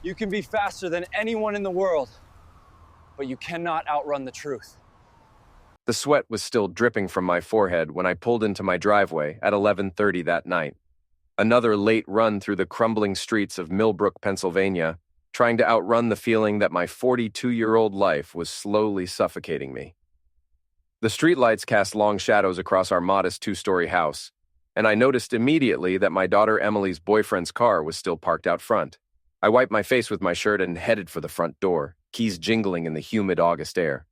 You can be faster than anyone in the world, but you cannot outrun the truth. The sweat was still dripping from my forehead when I pulled into my driveway at 11:30 that night. Another late run through the crumbling streets of Millbrook, Pennsylvania, trying to outrun the feeling that my 42-year-old life was slowly suffocating me. The streetlights cast long shadows across our modest two-story house, and I noticed immediately that my daughter Emily's boyfriend's car was still parked out front. I wiped my face with my shirt and headed for the front door, keys jingling in the humid August air.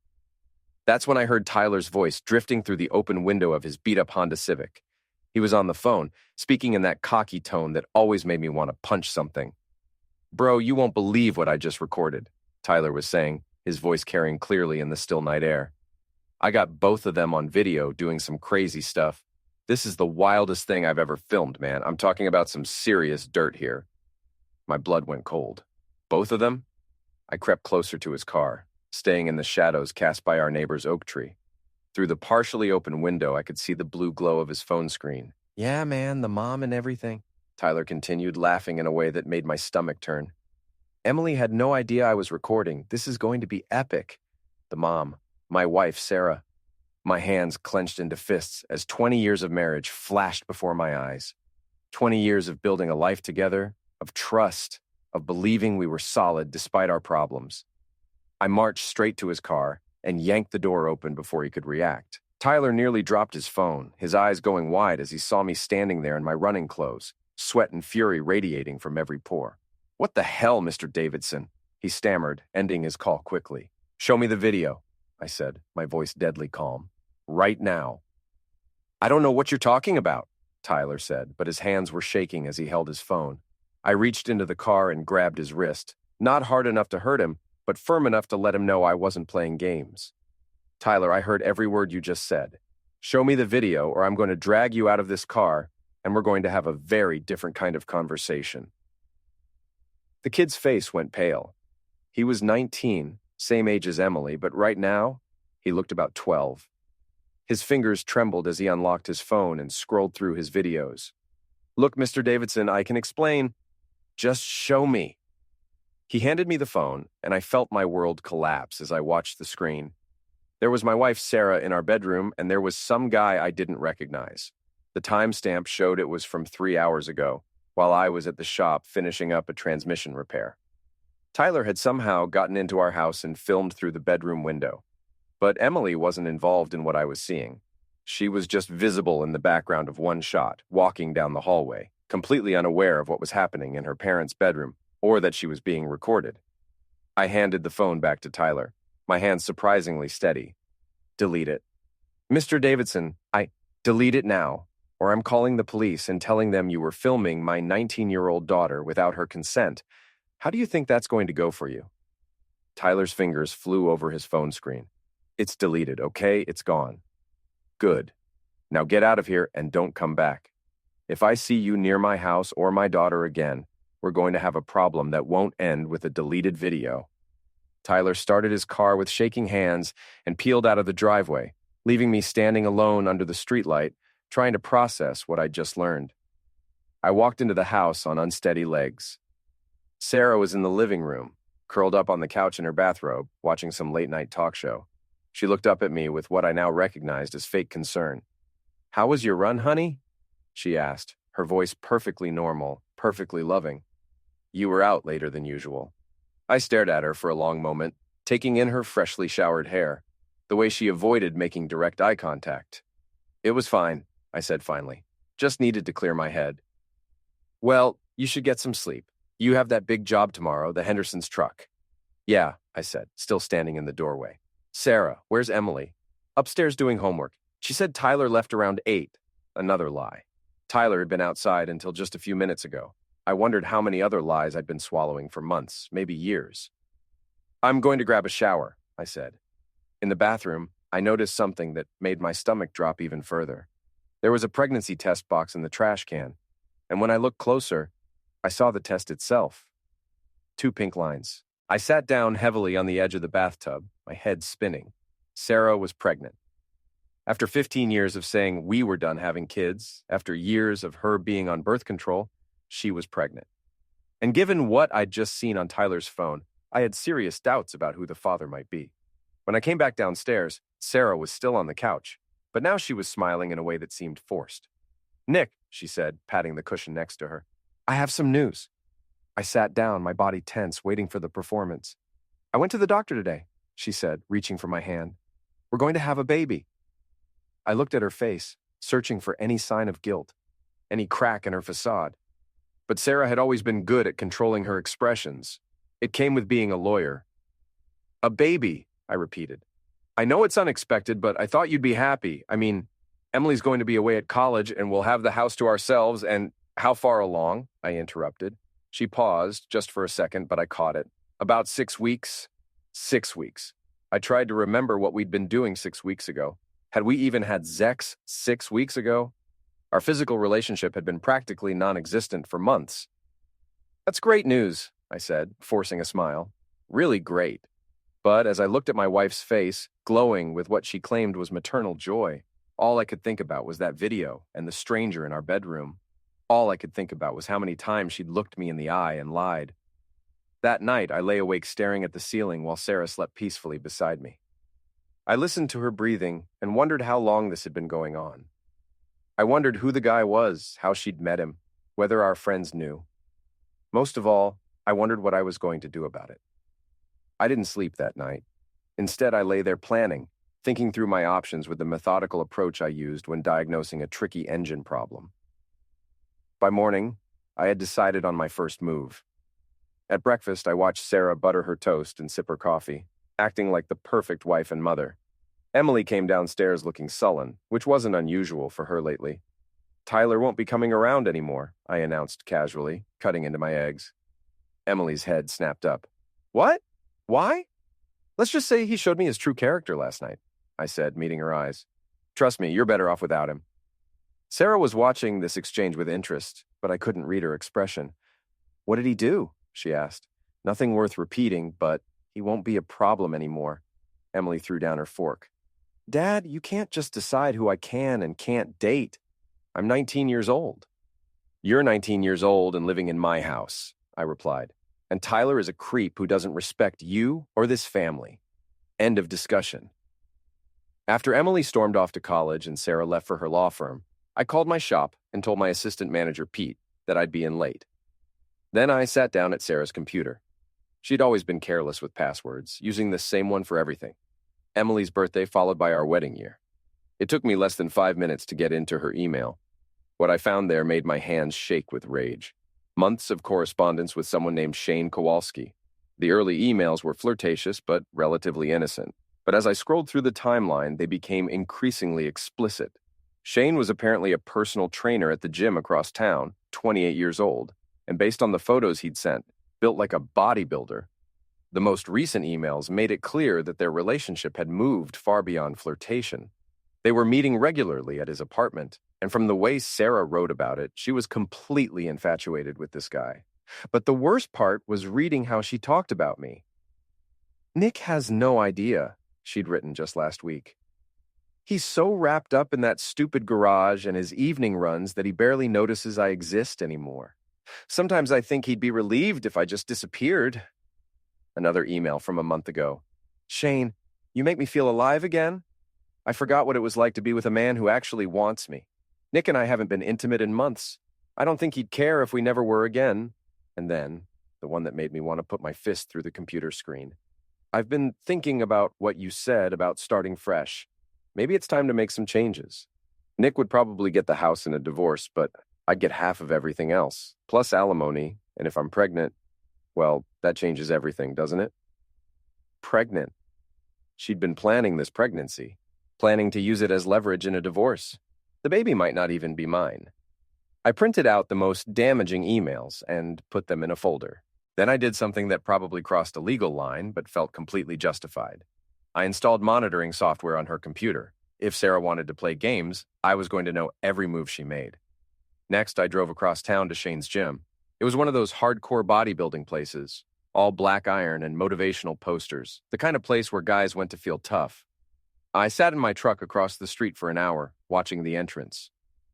That's when I heard Tyler's voice drifting through the open window of his beat-up Honda Civic. He was on the phone, speaking in that cocky tone that always made me want to punch something. "Bro, you won't believe what I just recorded," Tyler was saying, his voice carrying clearly in the still night air. "I got both of them on video doing some crazy stuff. This is the wildest thing I've ever filmed, man. I'm talking about some serious dirt here." My blood went cold. "Both of them?" I crept closer to his car, staying in the shadows cast by our neighbor's oak tree. Through the partially open window, I could see the blue glow of his phone screen. "Yeah, man, the mom and everything," Tyler continued, laughing in a way that made my stomach turn. "Emily had no idea I was recording. This is going to be epic." The mom, my wife, Sarah. My hands clenched into fists as 20 years of marriage flashed before my eyes. 20 years of building a life together, of trust, of believing we were solid despite our problems. I marched straight to his car and yanked the door open before he could react. Tyler nearly dropped his phone, his eyes going wide as he saw me standing there in my running clothes, sweat and fury radiating from every pore. "What the hell, Mr. Davidson?" he stammered, ending his call quickly. "Show me the video," I said, my voice deadly calm. "Right now." "I don't know what you're talking about," Tyler said, but his hands were shaking as he held his phone. I reached into the car and grabbed his wrist, not hard enough to hurt him, but firm enough to let him know I wasn't playing games. "Tyler, I heard every word you just said. Show me the video or I'm going to drag you out of this car and we're going to have a very different kind of conversation." The kid's face went pale. He was 19, same age as Emily, but right now, he looked about 12. His fingers trembled as he unlocked his phone and scrolled through his videos. "Look, Mr. Davidson, I can explain. Just show me." He handed me the phone, and I felt my world collapse as I watched the screen. There was my wife, Sarah, in our bedroom, and there was some guy I didn't recognize. The timestamp showed it was from 3 hours ago, while I was at the shop finishing up a transmission repair. Tyler had somehow gotten into our house and filmed through the bedroom window. But Emily wasn't involved in what I was seeing. She was just visible in the background of one shot, walking down the hallway, completely unaware of what was happening in her parents' bedroom, or that she was being recorded. I handed the phone back to Tyler, my hands surprisingly steady. "Delete it." "Mr. Davidson, delete it now, or I'm calling the police and telling them you were filming my 19-year-old daughter without her consent. How do you think that's going to go for you?" Tyler's fingers flew over his phone screen. "It's deleted, okay? It's gone." "Good. Now get out of here and don't come back. If I see you near my house or my daughter again, we're going to have a problem that won't end with a deleted video." Tyler started his car with shaking hands and peeled out of the driveway, leaving me standing alone under the streetlight, trying to process what I'd just learned. I walked into the house on unsteady legs. Sarah was in the living room, curled up on the couch in her bathrobe, watching some late-night talk show. She looked up at me with what I now recognized as fake concern. "How was your run, honey?" she asked, her voice perfectly normal, perfectly loving. "You were out later than usual." I stared at her for a long moment, taking in her freshly showered hair, the way she avoided making direct eye contact. "It was fine," I said finally. "Just needed to clear my head." "Well, you should get some sleep. You have that big job tomorrow, the Henderson's truck." "Yeah," I said, still standing in the doorway. "Sarah, where's Emily?" "Upstairs doing homework. She said Tyler left around 8. Another lie. Tyler had been outside until just a few minutes ago. I wondered how many other lies I'd been swallowing for months, maybe years. "I'm going to grab a shower," I said. In the bathroom, I noticed something that made my stomach drop even further. There was a pregnancy test box in the trash can, and when I looked closer, I saw the test itself. 2 pink lines. I sat down heavily on the edge of the bathtub, my head spinning. Sarah was pregnant. After 15 years of saying we were done having kids, after years of her being on birth control, she was pregnant. And given what I'd just seen on Tyler's phone, I had serious doubts about who the father might be. When I came back downstairs, Sarah was still on the couch, but now she was smiling in a way that seemed forced. "Nick," she said, patting the cushion next to her, "I have some news." I sat down, my body tense, waiting for the performance. "I went to the doctor today," she said, reaching for my hand. "We're going to have a baby." I looked at her face, searching for any sign of guilt, any crack in her facade. But Sarah had always been good at controlling her expressions. It came with being a lawyer. "A baby," I repeated. "I know it's unexpected, but I thought you'd be happy. I mean, Emily's going to be away at college and we'll have the house to ourselves and—" "How far along?" I interrupted. She paused just for a second, but I caught it. "About 6 weeks." 6 weeks. I tried to remember what we'd been doing 6 weeks ago. Had we even had sex 6 weeks ago? Our physical relationship had been practically non-existent for months. "That's great news," I said, forcing a smile. "Really great." But as I looked at my wife's face, glowing with what she claimed was maternal joy, all I could think about was that video and the stranger in our bedroom. All I could think about was how many times she'd looked me in the eye and lied. That night, I lay awake staring at the ceiling while Sarah slept peacefully beside me. I listened to her breathing and wondered how long this had been going on. I wondered who the guy was, how she'd met him, whether our friends knew. Most of all, I wondered what I was going to do about it. I didn't sleep that night. Instead, I lay there planning, thinking through my options with the methodical approach I used when diagnosing a tricky engine problem. By morning, I had decided on my first move. At breakfast, I watched Sarah butter her toast and sip her coffee, acting like the perfect wife and mother. Emily came downstairs looking sullen, which wasn't unusual for her lately. "Tyler won't be coming around anymore," I announced casually, cutting into my eggs. Emily's head snapped up. "What? Why?" "Let's just say he showed me his true character last night," I said, meeting her eyes. "Trust me, you're better off without him." Sarah was watching this exchange with interest, but I couldn't read her expression. "What did he do?" she asked. "Nothing worth repeating, but he won't be a problem anymore." Emily threw down her fork. "Dad, you can't just decide who I can and can't date. I'm 19 years old." "You're 19 years old and living in my house," I replied. "And Tyler is a creep who doesn't respect you or this family. End of discussion." After Emily stormed off to college and Sarah left for her law firm, I called my shop and told my assistant manager, Pete, that I'd be in late. Then I sat down at Sarah's computer. She'd always been careless with passwords, using the same one for everything. Emily's birthday followed by our wedding year. It took me less than 5 minutes to get into her email. What I found there made my hands shake with rage. Months of correspondence with someone named Shane Kowalski. The early emails were flirtatious but relatively innocent. But as I scrolled through the timeline, they became increasingly explicit. Shane was apparently a personal trainer at the gym across town, 28 years old, and based on the photos he'd sent, built like a bodybuilder. The most recent emails made it clear that their relationship had moved far beyond flirtation. They were meeting regularly at his apartment, and from the way Sarah wrote about it, she was completely infatuated with this guy. But the worst part was reading how she talked about me. "Nick has no idea," she'd written just last week. "He's so wrapped up in that stupid garage and his evening runs that he barely notices I exist anymore. Sometimes I think he'd be relieved if I just disappeared." Another email from a month ago. "Shane, you make me feel alive again. I forgot what it was like to be with a man who actually wants me. Nick and I haven't been intimate in months. I don't think he'd care if we never were again." And then, the one that made me want to put my fist through the computer screen. "I've been thinking about what you said about starting fresh. Maybe it's time to make some changes. Nick would probably get the house in a divorce, but I'd get half of everything else, plus alimony, and if I'm pregnant, well, that changes everything, doesn't it?" Pregnant. She'd been planning this pregnancy, planning to use it as leverage in a divorce. The baby might not even be mine. I printed out the most damaging emails and put them in a folder. Then I did something that probably crossed a legal line, but felt completely justified. I installed monitoring software on her computer. If Sarah wanted to play games, I was going to know every move she made. Next, I drove across town to Shane's gym. It was one of those hardcore bodybuilding places, all black iron and motivational posters, the kind of place where guys went to feel tough. I sat in my truck across the street for an hour, watching the entrance.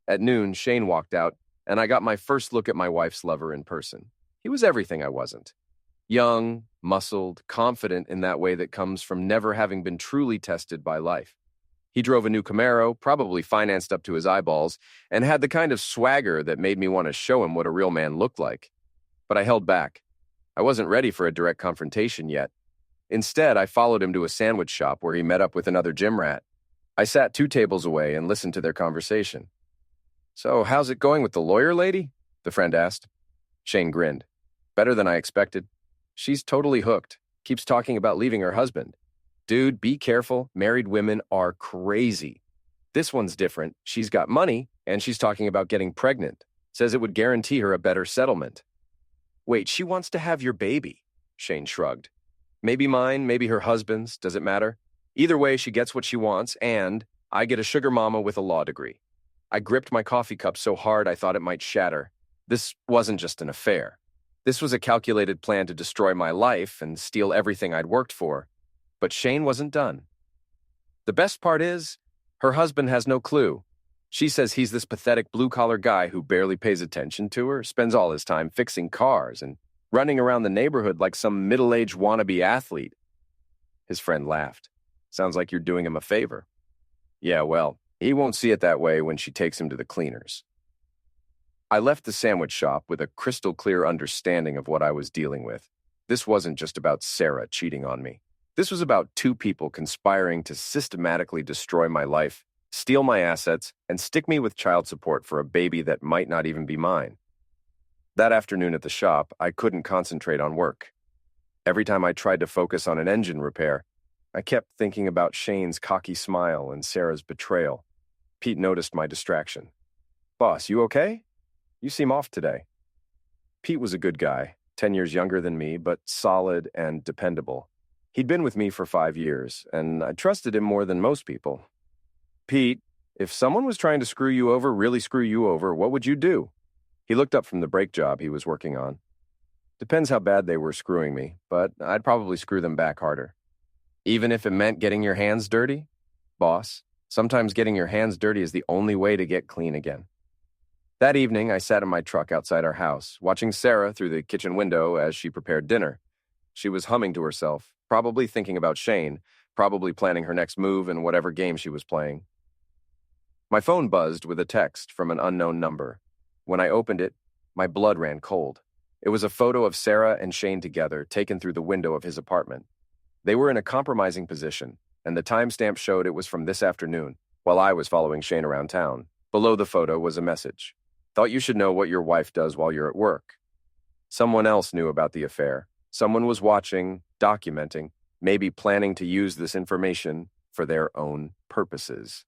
At noon, Shane walked out, and I got my first look at my wife's lover in person. He was everything I wasn't. Young, muscled, confident in that way that comes from never having been truly tested by life. He drove a new Camaro, probably financed up to his eyeballs, and had the kind of swagger that made me want to show him what a real man looked like. But I held back. I wasn't ready for a direct confrontation yet. Instead, I followed him to a sandwich shop where he met up with another gym rat. I sat 2 tables away and listened to their conversation. "So, how's it going with the lawyer lady?" the friend asked. Shane grinned. "Better than I expected. She's totally hooked. Keeps talking about leaving her husband. Dude, be careful. Married women are crazy. This one's different. She's got money, and she's talking about getting pregnant. Says it would guarantee her a better settlement." "Wait, she wants to have your baby," Shane shrugged. "Maybe mine, maybe her husband's. Does it matter? Either way, she gets what she wants, and I get a sugar mama with a law degree." I gripped my coffee cup so hard I thought it might shatter. This wasn't just an affair. This was a calculated plan to destroy my life and steal everything I'd worked for. But Shane wasn't done. The best part is, her husband has no clue. She says he's this pathetic blue-collar guy who barely pays attention to her, spends all his time fixing cars and running around the neighborhood like some middle-aged wannabe athlete. His friend laughed. "Sounds like you're doing him a favor." "Yeah, well, he won't see it that way when she takes him to the cleaners." I left the sandwich shop with a crystal-clear understanding of what I was dealing with. This wasn't just about Sarah cheating on me. This was about 2 people conspiring to systematically destroy my life, steal my assets, and stick me with child support for a baby that might not even be mine. That afternoon at the shop, I couldn't concentrate on work. Every time I tried to focus on an engine repair, I kept thinking about Shane's cocky smile and Sarah's betrayal. Pete noticed my distraction. "Boss, you okay? You seem off today." Pete was a good guy, 10 years younger than me, but solid and dependable. He'd been with me for 5 years, and I trusted him more than most people. "Pete, if someone was trying to screw you over, really screw you over, what would you do?" He looked up from the brake job he was working on. "Depends how bad they were screwing me, but I'd probably screw them back harder." "Even if it meant getting your hands dirty?" "Boss, sometimes getting your hands dirty is the only way to get clean again." That evening, I sat in my truck outside our house, watching Sarah through the kitchen window as she prepared dinner. She was humming to herself, probably thinking about Shane, probably planning her next move in whatever game she was playing. My phone buzzed with a text from an unknown number. When I opened it, my blood ran cold. It was a photo of Sarah and Shane together, taken through the window of his apartment. They were in a compromising position, and the timestamp showed it was from this afternoon, while I was following Shane around town. Below the photo was a message. "Thought you should know what your wife does while you're at work." Someone else knew about the affair. Someone was watching, documenting, maybe planning to use this information for their own purposes.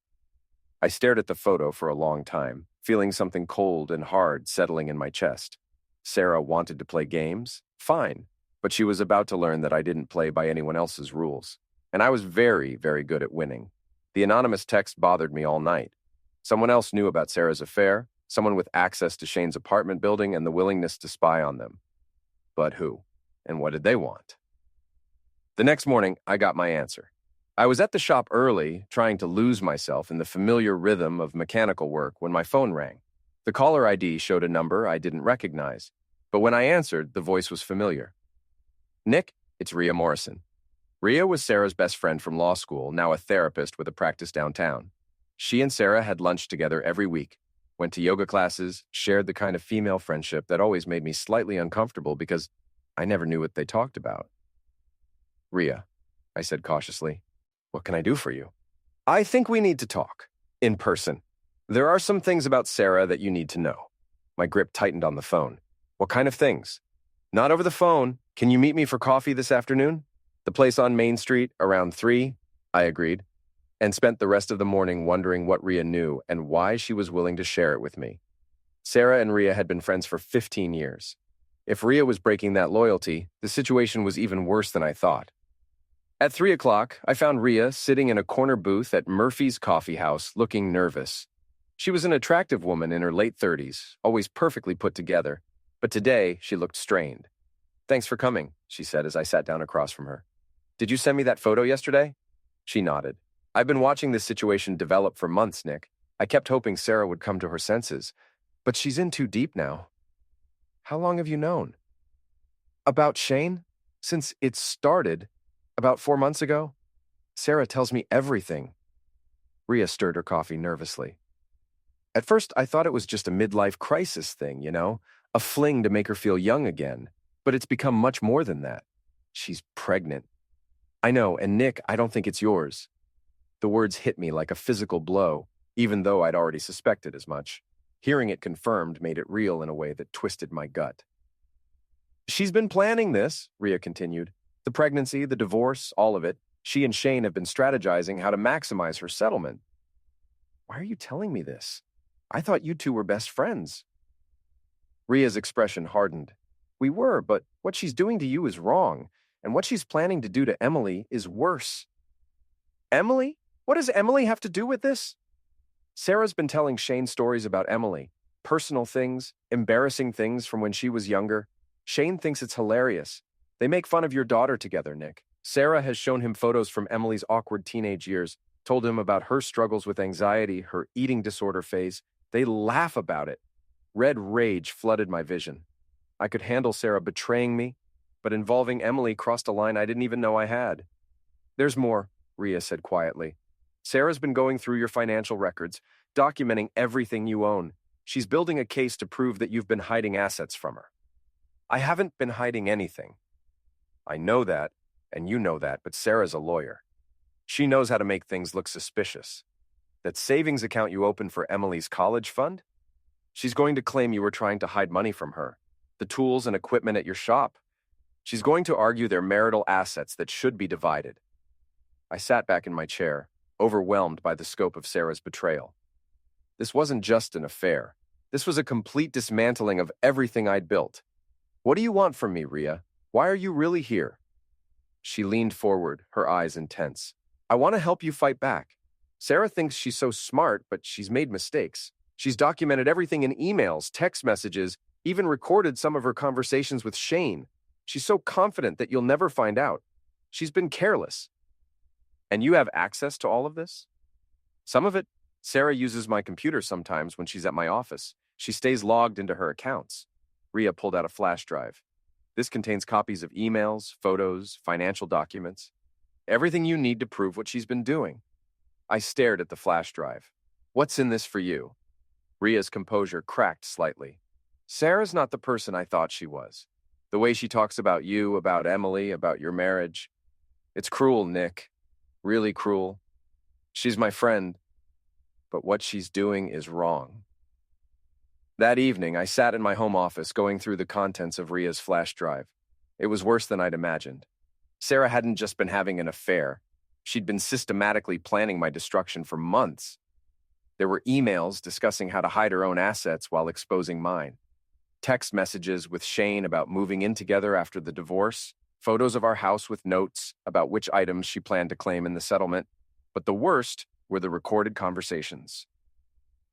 I stared at the photo for a long time, feeling something cold and hard settling in my chest. Sarah wanted to play games? Fine. But she was about to learn that I didn't play by anyone else's rules. And I was very, very good at winning. The anonymous text bothered me all night. Someone else knew about Sarah's affair, someone with access to Shane's apartment building and the willingness to spy on them. But who? And what did they want? The next morning, I got my answer. I was at the shop early, trying to lose myself in the familiar rhythm of mechanical work when my phone rang. The caller ID showed a number I didn't recognize, but when I answered, the voice was familiar. "Nick, it's Rhea Morrison." Rhea was Sarah's best friend from law school, now a therapist with a practice downtown. She and Sarah had lunch together every week, went to yoga classes, shared the kind of female friendship that always made me slightly uncomfortable because I never knew what they talked about. "Rhea," I said cautiously, "what can I do for you?" "I think we need to talk. In person. There are some things about Sarah that you need to know." My grip tightened on the phone. "What kind of things?" "Not over the phone. Can you meet me for coffee this afternoon?" "The place on Main Street, around 3, I agreed, and spent the rest of the morning wondering what Rhea knew and why she was willing to share it with me. Sarah and Rhea had been friends for 15 years. If Rhea was breaking that loyalty, the situation was even worse than I thought. At 3 o'clock, I found Rhea sitting in a corner booth at Murphy's Coffee House, looking nervous. She was an attractive woman in her late 30s, always perfectly put together, but today she looked strained. "Thanks for coming," she said as I sat down across from her. "Did you send me that photo yesterday?" She nodded. "I've been watching this situation develop for months, Nick. I kept hoping Sarah would come to her senses, but she's in too deep now." "How long have you known?" About Shane? Since it started about 4 months ago? Sarah tells me everything. Rhea stirred her coffee nervously. At first, I thought it was just a midlife crisis thing, a fling to make her feel young again. But it's become much more than that. She's pregnant. I know, and Nick, I don't think it's yours. The words hit me like a physical blow, even though I'd already suspected as much. Hearing it confirmed made it real in a way that twisted my gut. She's been planning this, Rhea continued. The pregnancy, the divorce, all of it. She and Shane have been strategizing how to maximize her settlement. Why are you telling me this? I thought you two were best friends. Rhea's expression hardened. We were, but what she's doing to you is wrong, and what she's planning to do to Emily is worse. Emily? What does Emily have to do with this? Sarah's been telling Shane stories about Emily, personal things, embarrassing things from when she was younger. Shane thinks it's hilarious. They make fun of your daughter together, Nick. Sarah has shown him photos from Emily's awkward teenage years, told him about her struggles with anxiety, her eating disorder phase. They laugh about it. Red rage flooded my vision. I could handle Sarah betraying me, but involving Emily crossed a line I didn't even know I had. There's more, Rhea said quietly. Sarah's been going through your financial records, documenting everything you own. She's building a case to prove that you've been hiding assets from her. I haven't been hiding anything. I know that, and you know that, but Sarah's a lawyer. She knows how to make things look suspicious. That savings account you opened for Emily's college fund? She's going to claim you were trying to hide money from her. The tools and equipment at your shop. She's going to argue they're marital assets that should be divided. I sat back in my chair, overwhelmed by the scope of Sarah's betrayal. This wasn't just an affair. This was a complete dismantling of everything I'd built. What do you want from me, Rhea? Why are you really here? She leaned forward, her eyes intense. I want to help you fight back. Sarah thinks she's so smart, but she's made mistakes. She's documented everything in emails, text messages, even recorded some of her conversations with Shane. She's so confident that you'll never find out. She's been careless. And you have access to all of this? Some of it. Sarah uses my computer sometimes when she's at my office. She stays logged into her accounts. Rhea pulled out a flash drive. This contains copies of emails, photos, financial documents. Everything you need to prove what she's been doing. I stared at the flash drive. What's in this for you? Rhea's composure cracked slightly. Sarah's not the person I thought she was. The way she talks about you, about Emily, about your marriage. It's cruel, Nick. Really cruel. She's my friend. But what she's doing is wrong. That evening, I sat in my home office going through the contents of Rhea's flash drive. It was worse than I'd imagined. Sarah hadn't just been having an affair. She'd been systematically planning my destruction for months. There were emails discussing how to hide her own assets while exposing mine. Text messages with Shane about moving in together after the divorce. Photos of our house with notes about which items she planned to claim in the settlement. But the worst were the recorded conversations.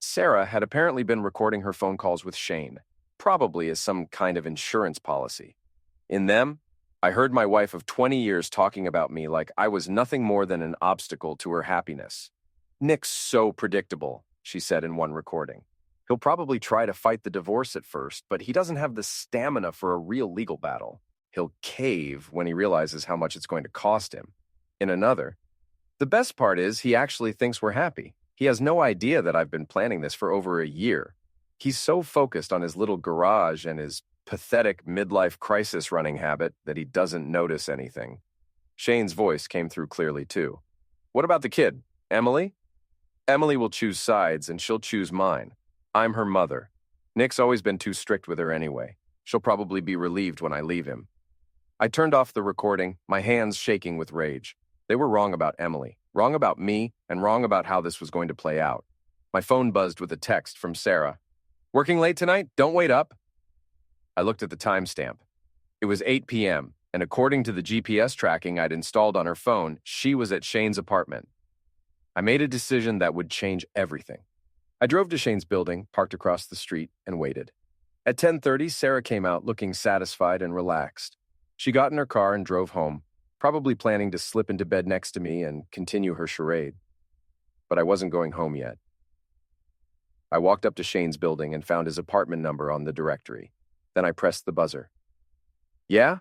Sarah had apparently been recording her phone calls with Shane, probably as some kind of insurance policy. In them, I heard my wife of 20 years talking about me like I was nothing more than an obstacle to her happiness. Nick's so predictable, she said in one recording. He'll probably try to fight the divorce at first, but he doesn't have the stamina for a real legal battle. He'll cave when he realizes how much it's going to cost him. In another, the best part is he actually thinks we're happy. He has no idea that I've been planning this for over a year. He's so focused on his little garage and his pathetic midlife crisis running habit that he doesn't notice anything. Shane's voice came through clearly too. What about the kid? Emily? Emily will choose sides and she'll choose mine. I'm her mother. Nick's always been too strict with her anyway. She'll probably be relieved when I leave him. I turned off the recording, my hands shaking with rage. They were wrong about Emily, wrong about me, and wrong about how this was going to play out. My phone buzzed with a text from Sarah. Working late tonight? Don't wait up. I looked at the timestamp. It was 8 p.m., and according to the GPS tracking I'd installed on her phone, she was at Shane's apartment. I made a decision that would change everything. I drove to Shane's building, parked across the street, and waited. At 10:30, Sarah came out looking satisfied and relaxed. She got in her car and drove home, probably planning to slip into bed next to me and continue her charade. But I wasn't going home yet. I walked up to Shane's building and found his apartment number on the directory. Then I pressed the buzzer. Yeah?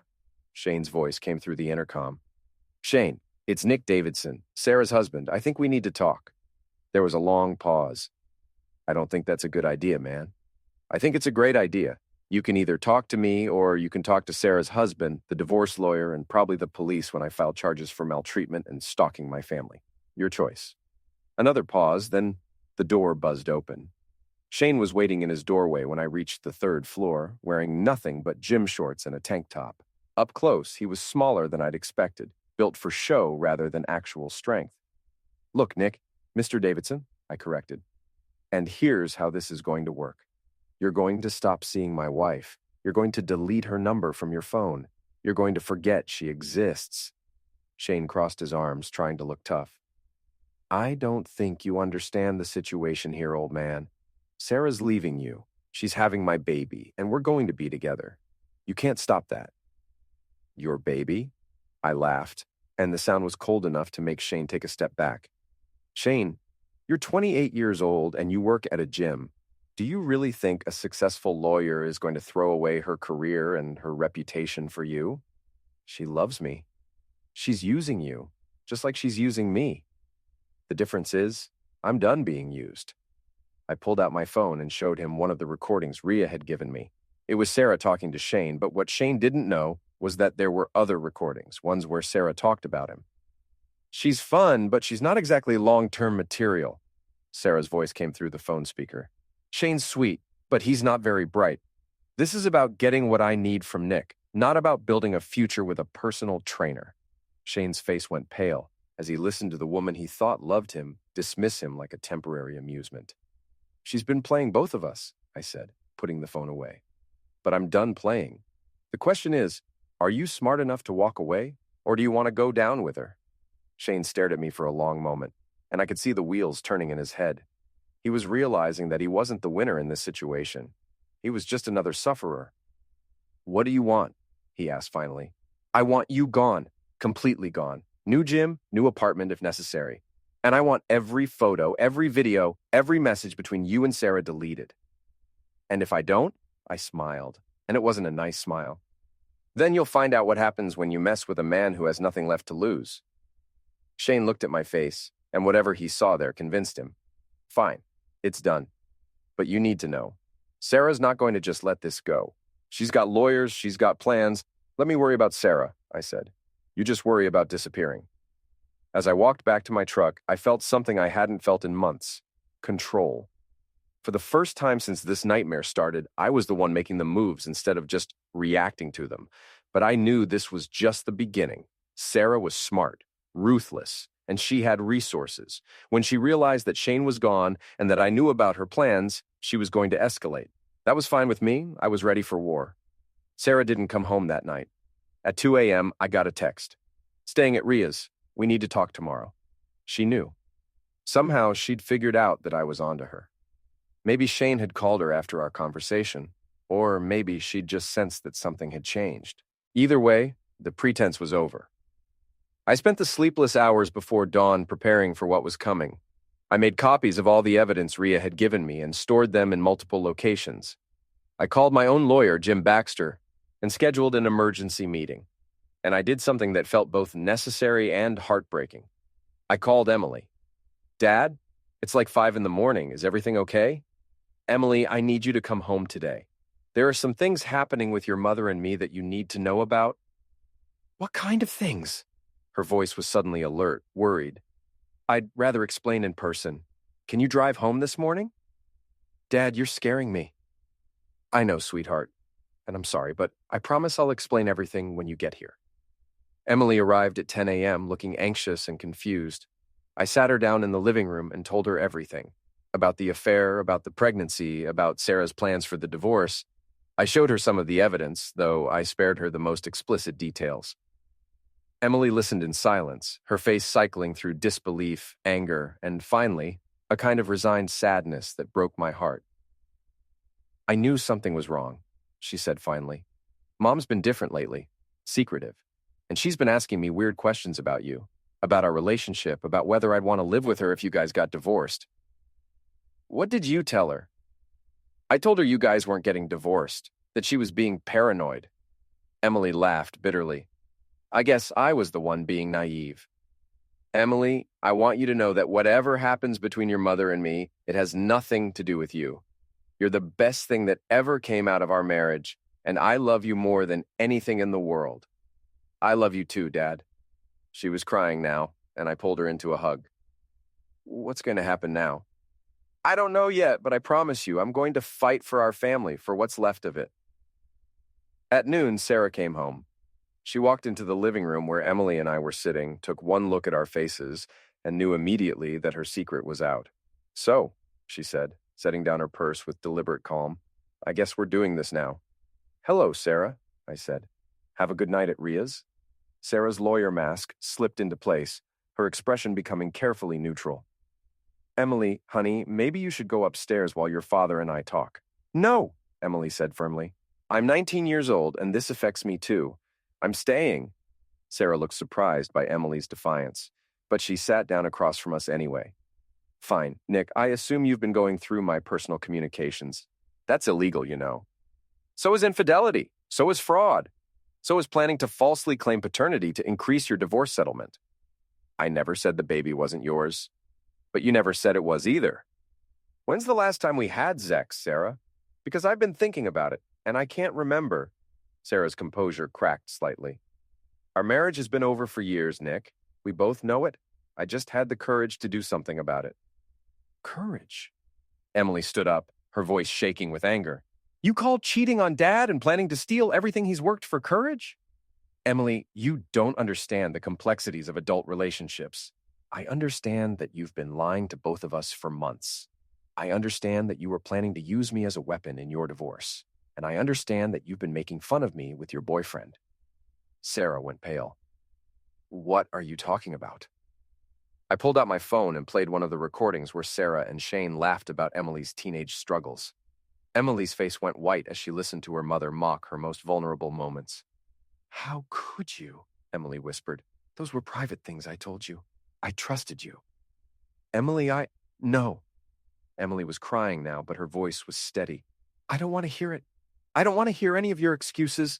Shane's voice came through the intercom. Shane, it's Nick Davidson, Sarah's husband. I think we need to talk. There was a long pause. I don't think that's a good idea, man. I think it's a great idea. You can either talk to me or you can talk to Sarah's husband, the divorce lawyer, and probably the police when I file charges for maltreatment and stalking my family. Your choice. Another pause, then the door buzzed open. Shane was waiting in his doorway when I reached the third floor, wearing nothing but gym shorts and a tank top. Up close, he was smaller than I'd expected, built for show rather than actual strength. Look, Nick, Mr. Davidson, I corrected. And here's how this is going to work. You're going to stop seeing my wife. You're going to delete her number from your phone. You're going to forget she exists. Shane crossed his arms, trying to look tough. I don't think you understand the situation here, old man. Sarah's leaving you. She's having my baby, and we're going to be together. You can't stop that. Your baby? I laughed, and the sound was cold enough to make Shane take a step back. Shane, you're 28 years old and you work at a gym. Do you really think a successful lawyer is going to throw away her career and her reputation for you? She loves me. She's using you, just like she's using me. The difference is, I'm done being used. I pulled out my phone and showed him one of the recordings Rhea had given me. It was Sarah talking to Shane, but what Shane didn't know was that there were other recordings, ones where Sarah talked about him. She's fun, but she's not exactly long-term material. Sarah's voice came through the phone speaker. Shane's sweet, but he's not very bright. This is about getting what I need from Nick, not about building a future with a personal trainer. Shane's face went pale as he listened to the woman he thought loved him dismiss him like a temporary amusement. She's been playing both of us, I said, putting the phone away. But I'm done playing. The question is, are you smart enough to walk away, or do you want to go down with her? Shane stared at me for a long moment, and I could see the wheels turning in his head. He was realizing that he wasn't the winner in this situation. He was just another sufferer. What do you want? He asked finally. I want you gone, completely gone. New gym, new apartment if necessary. And I want every photo, every video, every message between you and Sarah deleted. And if I don't? I smiled, and it wasn't a nice smile. Then you'll find out what happens when you mess with a man who has nothing left to lose. Shane looked at my face, and whatever he saw there convinced him. Fine, it's done. But you need to know. Sarah's not going to just let this go. She's got lawyers, she's got plans. Let me worry about Sarah, I said. You just worry about disappearing. As I walked back to my truck, I felt something I hadn't felt in months. Control. For the first time since this nightmare started, I was the one making the moves instead of just reacting to them. But I knew this was just the beginning. Sarah was smart, ruthless, and she had resources. When she realized that Shane was gone and that I knew about her plans, she was going to escalate. That was fine with me. I was ready for war. Sarah didn't come home that night. At 2 a.m., I got a text. Staying at Rhea's. We need to talk tomorrow. She knew. Somehow, she'd figured out that I was onto her. Maybe Shane had called her after our conversation, or maybe she'd just sensed that something had changed. Either way, the pretense was over. I spent the sleepless hours before dawn preparing for what was coming. I made copies of all the evidence Rhea had given me and stored them in multiple locations. I called my own lawyer, Jim Baxter, and scheduled an emergency meeting. And I did something that felt both necessary and heartbreaking. I called Emily. Dad, it's like 5 a.m. Is everything okay? Emily, I need you to come home today. There are some things happening with your mother and me that you need to know about. What kind of things? Her voice was suddenly alert, worried. I'd rather explain in person. Can you drive home this morning? Dad, you're scaring me. I know, sweetheart, and I'm sorry, but I promise I'll explain everything when you get here. Emily arrived at 10 a.m. looking anxious and confused. I sat her down in the living room and told her everything. About the affair, about the pregnancy, about Sarah's plans for the divorce. I showed her some of the evidence, though I spared her the most explicit details. Emily listened in silence, her face cycling through disbelief, anger, and finally, a kind of resigned sadness that broke my heart. I knew something was wrong, she said finally. Mom's been different lately, secretive, and she's been asking me weird questions about you, about our relationship, about whether I'd want to live with her if you guys got divorced. What did you tell her? I told her you guys weren't getting divorced, that she was being paranoid. Emily laughed bitterly. I guess I was the one being naive. Emily, I want you to know that whatever happens between your mother and me, it has nothing to do with you. You're the best thing that ever came out of our marriage, and I love you more than anything in the world. I love you too, Dad. She was crying now, and I pulled her into a hug. What's going to happen now? I don't know yet, but I promise you, I'm going to fight for our family, for what's left of it. At noon, Sarah came home. She walked into the living room where Emily and I were sitting, took one look at our faces, and knew immediately that her secret was out. So, she said, setting down her purse with deliberate calm, I guess we're doing this now. Hello, Sarah, I said. Have a good night at Ria's? Sarah's lawyer mask slipped into place, her expression becoming carefully neutral. Emily, honey, maybe you should go upstairs while your father and I talk. No, Emily said firmly. I'm 19 years old, and this affects me too. I'm staying. Sarah looked surprised by Emily's defiance, but she sat down across from us anyway. Fine, Nick, I assume you've been going through my personal communications. That's illegal, you know. So is infidelity. So is fraud. So is planning to falsely claim paternity to increase your divorce settlement. I never said the baby wasn't yours. But you never said it was either. When's the last time we had sex, Sarah? Because I've been thinking about it, and I can't remember. Sarah's composure cracked slightly. Our marriage has been over for years, Nick. We both know it. I just had the courage to do something about it. Courage? Emily stood up, her voice shaking with anger. You call cheating on Dad and planning to steal everything he's worked for courage? Emily, you don't understand the complexities of adult relationships. I understand that you've been lying to both of us for months. I understand that you were planning to use me as a weapon in your divorce. And I understand that you've been making fun of me with your boyfriend. Sarah went pale. What are you talking about? I pulled out my phone and played one of the recordings where Sarah and Shane laughed about Emily's teenage struggles. Emily's face went white as she listened to her mother mock her most vulnerable moments. How could you? Emily whispered. Those were private things I told you. I trusted you. Emily, No. Emily was crying now, but her voice was steady. I don't want to hear it. I don't want to hear any of your excuses.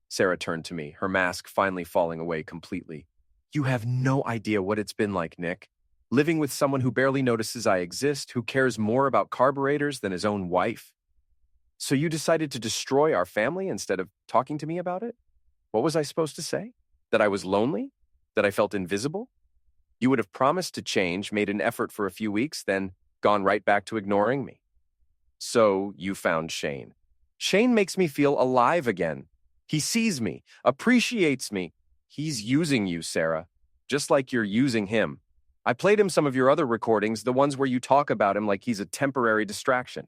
Sarah turned to me, her mask finally falling away completely. You have no idea what it's been like, Nick. Living with someone who barely notices I exist, who cares more about carburetors than his own wife. So you decided to destroy our family instead of talking to me about it? What was I supposed to say? That I was lonely? That I felt invisible? You would have promised to change, made an effort for a few weeks, then gone right back to ignoring me. So you found Shane. Shane makes me feel alive again. He sees me, appreciates me. He's using you, Sarah, just like you're using him. I played him some of your other recordings, the ones where you talk about him like he's a temporary distraction.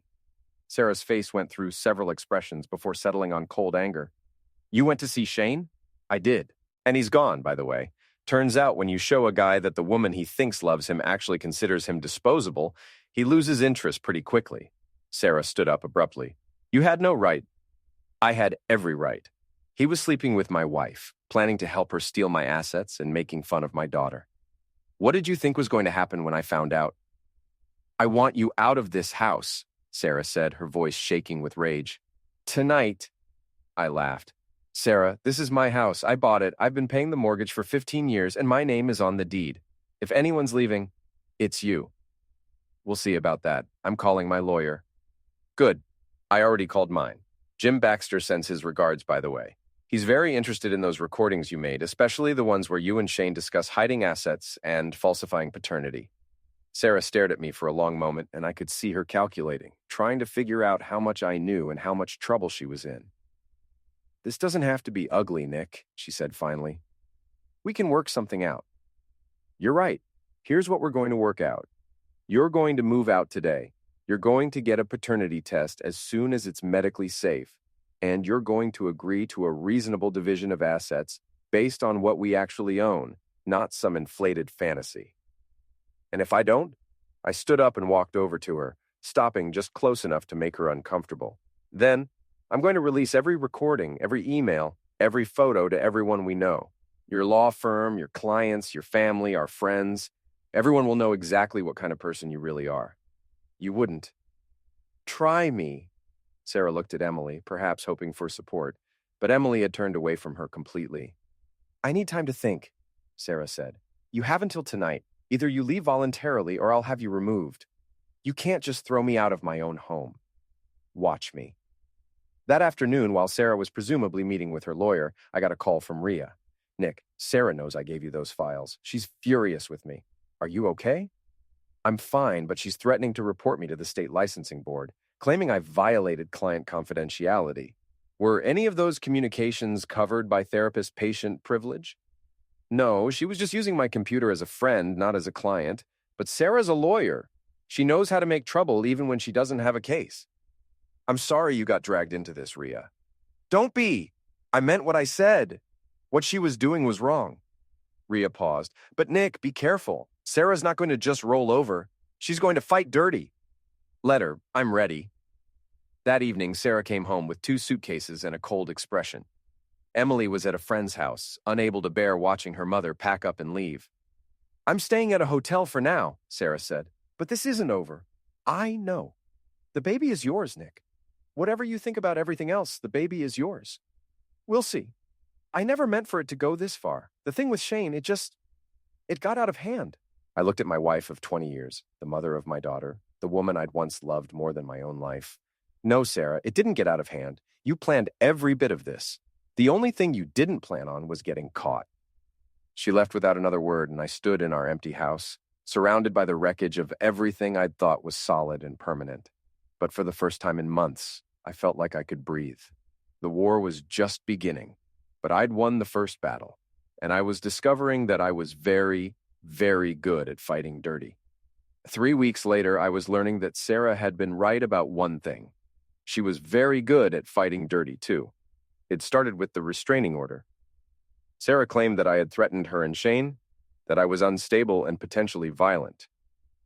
Sarah's face went through several expressions before settling on cold anger. You went to see Shane? I did. And he's gone, by the way. Turns out when you show a guy that the woman he thinks loves him actually considers him disposable, he loses interest pretty quickly. Sarah stood up abruptly. You had no right. I had every right. He was sleeping with my wife, planning to help her steal my assets and making fun of my daughter. What did you think was going to happen when I found out? I want you out of this house, Sarah said, her voice shaking with rage. Tonight, I laughed. Sarah, this is my house. I bought it. I've been paying the mortgage for 15 years, and my name is on the deed. If anyone's leaving, it's you. We'll see about that. I'm calling my lawyer. Good. I already called mine. Jim Baxter sends his regards, by the way. He's very interested in those recordings you made, especially the ones where you and Shane discuss hiding assets and falsifying paternity. Sarah stared at me for a long moment, and I could see her calculating, trying to figure out how much I knew and how much trouble she was in. This doesn't have to be ugly, Nick, she said finally. We can work something out. You're right. Here's what we're going to work out. You're going to move out today. You're going to get a paternity test as soon as it's medically safe, and you're going to agree to a reasonable division of assets based on what we actually own, not some inflated fantasy. And if I don't? I stood up and walked over to her, stopping just close enough to make her uncomfortable. Then, I'm going to release every recording, every email, every photo to everyone we know. Your law firm, your clients, your family, our friends. Everyone will know exactly what kind of person you really are. You wouldn't. Try me. Sarah looked at Emily, perhaps hoping for support. But Emily had turned away from her completely. "I need time to think," Sarah said. "You have until tonight. Either you leave voluntarily or I'll have you removed. You can't just throw me out of my own home. Watch me." That afternoon, while Sarah was presumably meeting with her lawyer, I got a call from Rhea. "Nick, Sarah knows I gave you those files. She's furious with me. Are you okay?" "I'm fine, but she's threatening to report me to the state licensing board, claiming I've violated client confidentiality. Were any of those communications covered by therapist-patient privilege?" "No, she was just using my computer as a friend, not as a client. But Sarah's a lawyer. She knows how to make trouble even when she doesn't have a case." "I'm sorry you got dragged into this, Rhea." "Don't be. I meant what I said. What she was doing was wrong." Rhea paused. "But Nick, be careful. Sarah's not going to just roll over. She's going to fight dirty." "Let her. I'm ready." That evening, Sarah came home with 2 suitcases and a cold expression. Emily was at a friend's house, unable to bear watching her mother pack up and leave. "I'm staying at a hotel for now," Sarah said. "But this isn't over." "I know. The baby is yours, Nick. Whatever you think about everything else, the baby is yours. We'll see. I never meant for it to go this far. The thing with Shane, it got out of hand." I looked at my wife of 20 years, the mother of my daughter, the woman I'd once loved more than my own life. "No, Sarah, it didn't get out of hand. You planned every bit of this. The only thing you didn't plan on was getting caught." She left without another word, and I stood in our empty house, surrounded by the wreckage of everything I'd thought was solid and permanent. But for the first time in months, I felt like I could breathe. The war was just beginning, but I'd won the first battle, and I was discovering that I was very, very good at fighting dirty. 3 weeks later, I was learning that Sarah had been right about one thing. She was very good at fighting dirty, too. It started with the restraining order. Sarah claimed that I had threatened her and Shane, that I was unstable and potentially violent.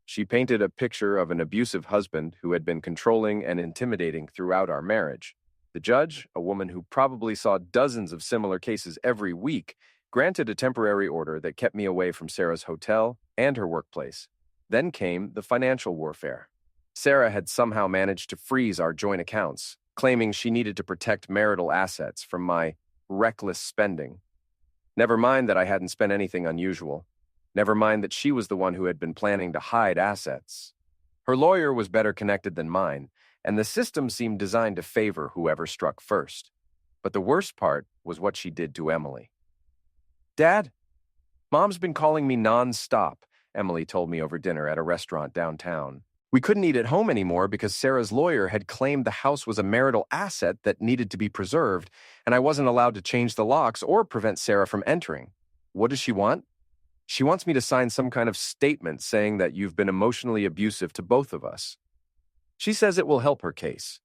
She painted a picture of an abusive husband who had been controlling and intimidating throughout our marriage. The judge, a woman who probably saw dozens of similar cases every week, granted a temporary order that kept me away from Sarah's hotel and her workplace. Then came the financial warfare. Sarah had somehow managed to freeze our joint accounts, claiming she needed to protect marital assets from my reckless spending. Never mind that I hadn't spent anything unusual. Never mind that she was the one who had been planning to hide assets. Her lawyer was better connected than mine, and the system seemed designed to favor whoever struck first. But the worst part was what she did to Emily. "Dad, Mom's been calling me non-stop," Emily told me over dinner at a restaurant downtown. "We couldn't eat at home anymore because Sarah's lawyer had claimed the house was a marital asset that needed to be preserved, and I wasn't allowed to change the locks or prevent Sarah from entering. What does she want? She wants me to sign some kind of statement saying that you've been emotionally abusive to both of us. She says it will help her case."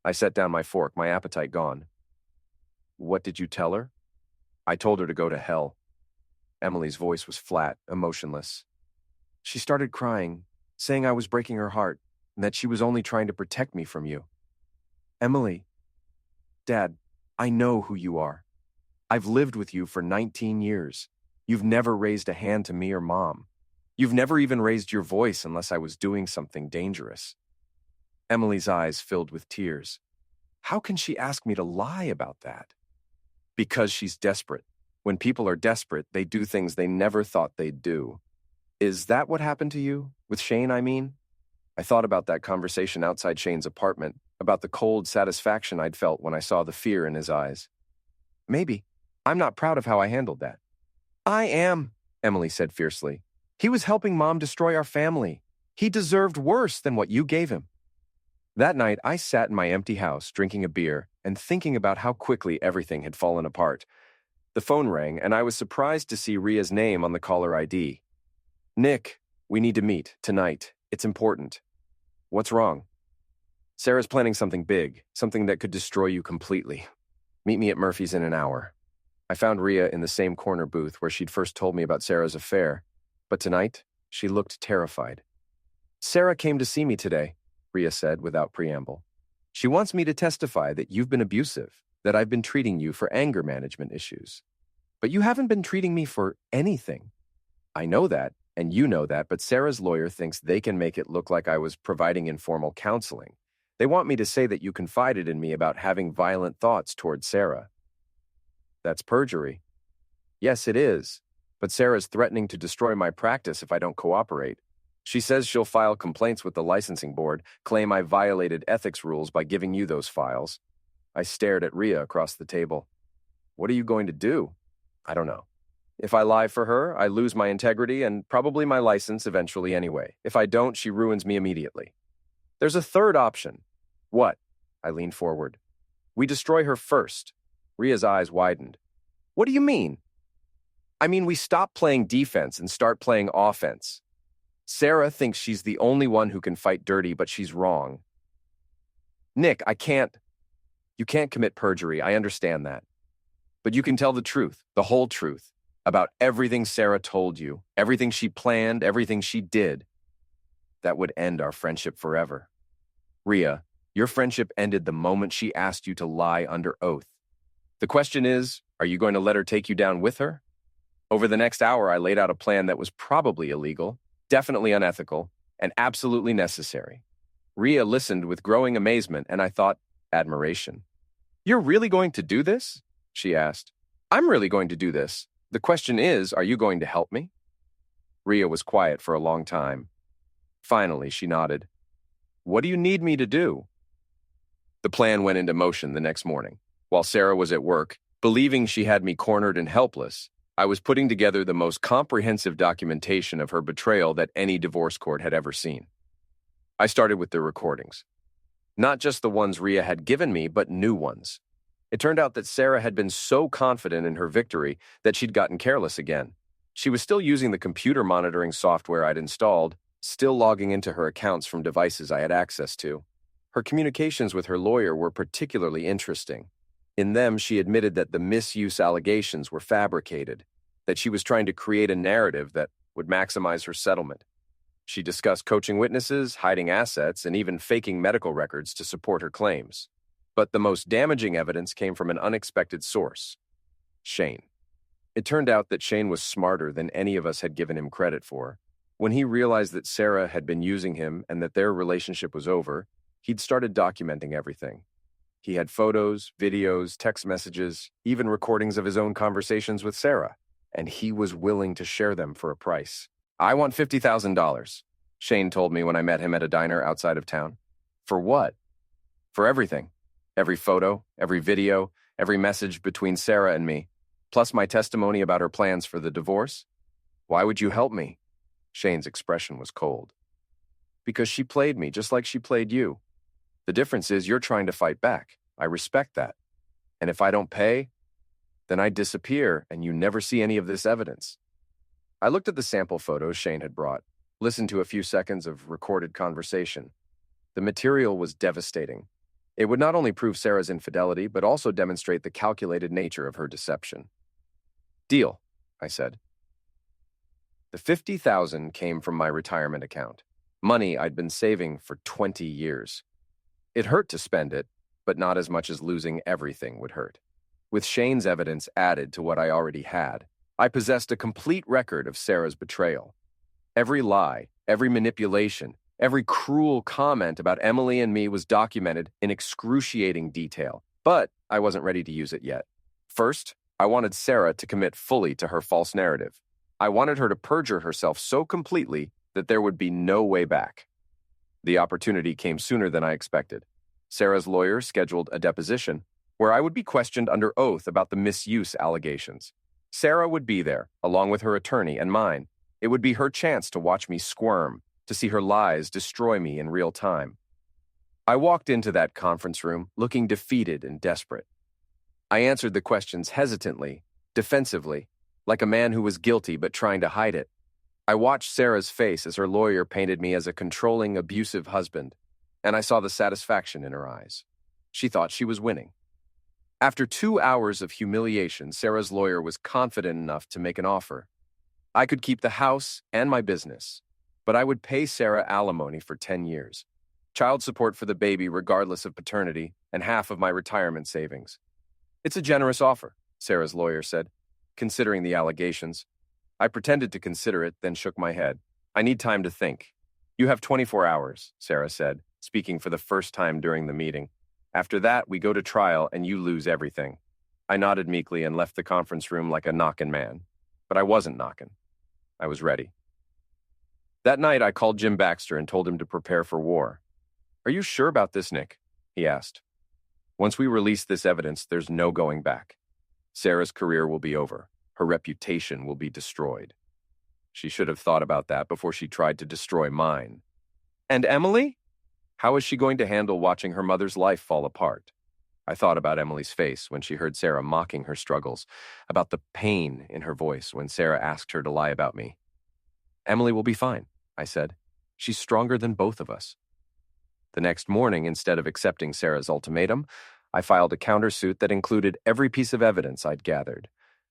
I set down my fork, my appetite gone. "What did you tell her?" "I told her to go to hell." Emily's voice was flat, emotionless. "She started crying, saying I was breaking her heart, and that she was only trying to protect me from you." "Emily, Dad, I know who you are. I've lived with you for 19 years. You've never raised a hand to me or Mom. You've never even raised your voice unless I was doing something dangerous." Emily's eyes filled with tears. How can she ask me to lie about that? Because she's desperate. When people are desperate, they do things they never thought they'd do. Is that what happened to you? With Shane, I mean? I thought about that conversation outside Shane's apartment, about the cold satisfaction I'd felt when I saw the fear in his eyes. Maybe. I'm not proud of how I handled that. "I am," Emily said fiercely. "He was helping Mom destroy our family. He deserved worse than what you gave him." That night, I sat in my empty house, drinking a beer, and thinking about how quickly everything had fallen apart. The phone rang, and I was surprised to see Rhea's name on the caller ID. "Nick, we need to meet, tonight. It's important." "What's wrong?" "Sarah's planning something big, something that could destroy you completely. Meet me at Murphy's in an hour." I found Rhea in the same corner booth where she'd first told me about Sarah's affair, but tonight, she looked terrified. "Sarah came to see me today," Rhea said without preamble. "She wants me to testify that you've been abusive, that I've been treating you for anger management issues. But you haven't been treating me for anything. I know that, and you know that, but Sarah's lawyer thinks they can make it look like I was providing informal counseling, They want me to say that you confided in me about having violent thoughts toward Sarah. That's perjury. Yes, it is. But Sarah's threatening to destroy my practice if I don't cooperate. She says she'll file complaints with the licensing board, claim I violated ethics rules by giving you those files. I stared at Rhea across the table. What are you going to do? I don't know. If I lie for her, I lose my integrity and probably my license eventually anyway. If I don't, she ruins me immediately. There's a third option. What? I leaned forward. We destroy her first. Rhea's eyes widened. What do you mean? I mean, we stop playing defense and start playing offense. Sarah thinks she's the only one who can fight dirty, but she's wrong. Nick, you can't commit perjury, I understand that. But you can tell the truth, the whole truth, about everything Sarah told you, everything she planned, everything she did. That would end our friendship forever. Rhea, your friendship ended the moment she asked you to lie under oath. The question is, are you going to let her take you down with her? Over the next hour, I laid out a plan that was probably illegal, definitely unethical, and absolutely necessary. Rhea listened with growing amazement, and I thought, admiration. You're really going to do this? She asked. I'm really going to do this. The question is, are you going to help me? Rhea was quiet for a long time. Finally, she nodded. What do you need me to do? The plan went into motion the next morning. While Sarah was at work, believing she had me cornered and helpless, I was putting together the most comprehensive documentation of her betrayal that any divorce court had ever seen. I started with the recordings. Not just the ones Rhea had given me, but new ones. It turned out that Sarah had been so confident in her victory that she'd gotten careless again. She was still using the computer monitoring software I'd installed, still logging into her accounts from devices I had access to. Her communications with her lawyer were particularly interesting. In them, she admitted that the misuse allegations were fabricated, that she was trying to create a narrative that would maximize her settlement. She discussed coaching witnesses, hiding assets, and even faking medical records to support her claims. But the most damaging evidence came from an unexpected source: Shane. It turned out that Shane was smarter than any of us had given him credit for. When he realized that Sarah had been using him and that their relationship was over, he'd started documenting everything. He had photos, videos, text messages, even recordings of his own conversations with Sarah, and he was willing to share them for a price. I want $50,000, Shane told me when I met him at a diner outside of town. For what? For everything. Every photo, every video, every message between Sarah and me, plus my testimony about her plans for the divorce. Why would you help me? Shane's expression was cold. Because she played me just like she played you. The difference is you're trying to fight back. I respect that. And if I don't pay, then I disappear and you never see any of this evidence. I looked at the sample photos Shane had brought, listened to a few seconds of recorded conversation. The material was devastating. It would not only prove Sarah's infidelity, but also demonstrate the calculated nature of her deception. Deal, I said. The $50,000 came from my retirement account, money I'd been saving for 20 years. It hurt to spend it, but not as much as losing everything would hurt. With Shane's evidence added to what I already had, I possessed a complete record of Sarah's betrayal. Every lie, every manipulation, every cruel comment about Emily and me was documented in excruciating detail, but I wasn't ready to use it yet. First, I wanted Sarah to commit fully to her false narrative. I wanted her to perjure herself so completely that there would be no way back. The opportunity came sooner than I expected. Sarah's lawyer scheduled a deposition where I would be questioned under oath about the misuse allegations. Sarah would be there, along with her attorney and mine. It would be her chance to watch me squirm, to see her lies destroy me in real time. I walked into that conference room looking defeated and desperate. I answered the questions hesitantly, defensively, like a man who was guilty but trying to hide it. I watched Sarah's face as her lawyer painted me as a controlling, abusive husband, and I saw the satisfaction in her eyes. She thought she was winning. After 2 hours of humiliation, Sarah's lawyer was confident enough to make an offer. I could keep the house and my business, but I would pay Sarah alimony for 10 years, child support for the baby regardless of paternity, and half of my retirement savings. It's a generous offer, Sarah's lawyer said, considering the allegations. I pretended to consider it, then shook my head. I need time to think. You have 24 hours, Sarah said. speaking for the first time during the meeting. After that, we go to trial and you lose everything. I nodded meekly and left the conference room like a knockin' man. But I wasn't knocking. I was ready. That night, I called Jim Baxter and told him to prepare for war. "Are you sure about this, Nick?" he asked. "Once we release this evidence, there's no going back. Sarah's career will be over. Her reputation will be destroyed. She should have thought about that before she tried to destroy mine. And Emily? How is she going to handle watching her mother's life fall apart?" I thought about Emily's face when she heard Sarah mocking her struggles, about the pain in her voice when Sarah asked her to lie about me. "Emily will be fine," I said. "She's stronger than both of us." The next morning, instead of accepting Sarah's ultimatum, I filed a countersuit that included every piece of evidence I'd gathered.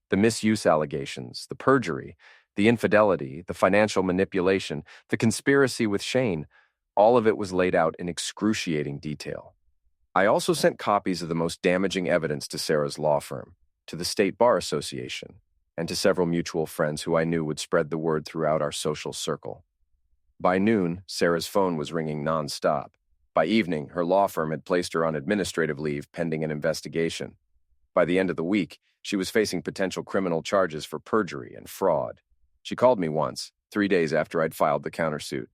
The misuse allegations, the perjury, the infidelity, the financial manipulation, the conspiracy with Shane, all of it was laid out in excruciating detail. I also sent copies of the most damaging evidence to Sarah's law firm, to the State Bar Association, and to several mutual friends who I knew would spread the word throughout our social circle. By noon, Sarah's phone was ringing nonstop. By evening, her law firm had placed her on administrative leave pending an investigation. By the end of the week, she was facing potential criminal charges for perjury and fraud. She called me once, 3 days after I'd filed the countersuit.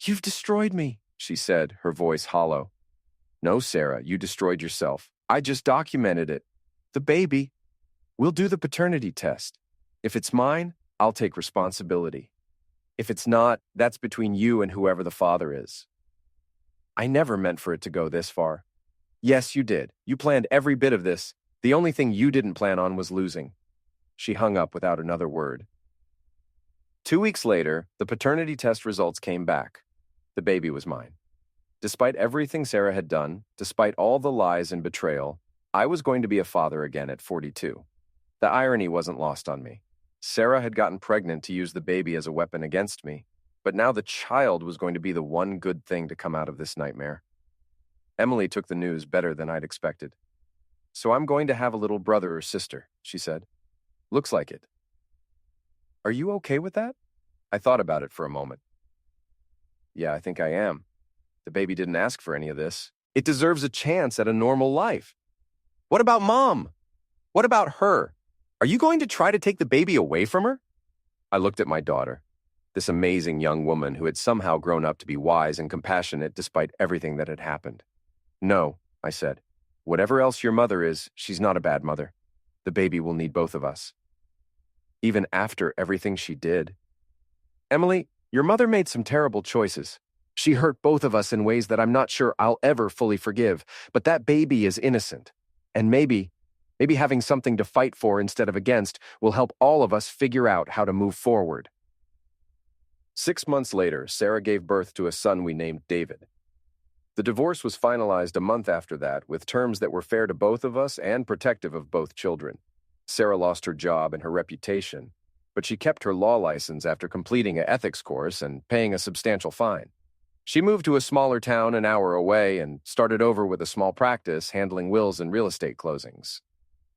"You've destroyed me," she said, her voice hollow. "No, Sarah, you destroyed yourself. I just documented it. The baby. We'll do the paternity test. If it's mine, I'll take responsibility. If it's not, that's between you and whoever the father is." I never meant for it to go this far. "Yes, you did. You planned every bit of this. The only thing you didn't plan on was losing." She hung up without another word. 2 weeks later, the paternity test results came back. The baby was mine. Despite everything Sarah had done, despite all the lies and betrayal, I was going to be a father again at 42. The irony wasn't lost on me. Sarah had gotten pregnant to use the baby as a weapon against me, but now the child was going to be the one good thing to come out of this nightmare. Emily took the news better than I'd expected. "So I'm going to have a little brother or sister," she said. "Looks like it." "Are you okay with that?" I thought about it for a moment. "Yeah, I think I am. The baby didn't ask for any of this. It deserves a chance at a normal life." "What about Mom? What about her? Are you going to try to take the baby away from her?" I looked at my daughter, this amazing young woman who had somehow grown up to be wise and compassionate despite everything that had happened. "No," I said. "Whatever else your mother is, she's not a bad mother. The baby will need both of us." Even after everything she did. "Emily, your mother made some terrible choices. She hurt both of us in ways that I'm not sure I'll ever fully forgive, but that baby is innocent. And maybe having something to fight for instead of against will help all of us figure out how to move forward." 6 months later, Sarah gave birth to a son we named David. The divorce was finalized a month after that, with terms that were fair to both of us and protective of both children. Sarah lost her job and her reputation, but she kept her law license after completing an ethics course and paying a substantial fine. She moved to a smaller town an hour away and started over with a small practice handling wills and real estate closings.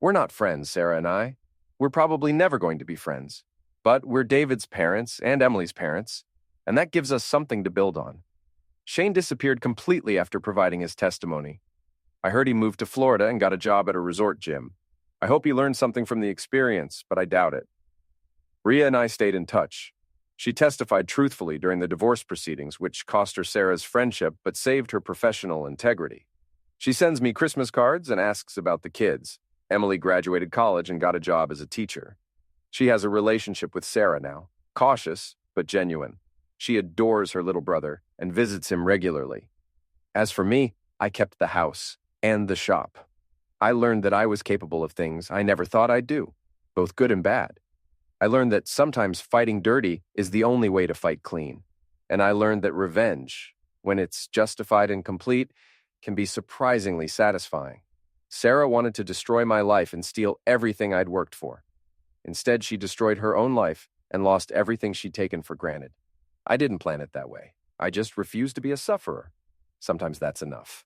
We're not friends, Sarah and I. We're probably never going to be friends. But we're David's parents and Emily's parents, and that gives us something to build on. Shane disappeared completely after providing his testimony. I heard he moved to Florida and got a job at a resort gym. I hope he learned something from the experience, but I doubt it. Rhea and I stayed in touch. She testified truthfully during the divorce proceedings, which cost her Sarah's friendship but saved her professional integrity. She sends me Christmas cards and asks about the kids. Emily graduated college and got a job as a teacher. She has a relationship with Sarah now, cautious but genuine. She adores her little brother and visits him regularly. As for me, I kept the house and the shop. I learned that I was capable of things I never thought I'd do, both good and bad. I learned that sometimes fighting dirty is the only way to fight clean. And I learned that revenge, when it's justified and complete, can be surprisingly satisfying. Sarah wanted to destroy my life and steal everything I'd worked for. Instead, she destroyed her own life and lost everything she'd taken for granted. I didn't plan it that way. I just refused to be a sufferer. Sometimes that's enough.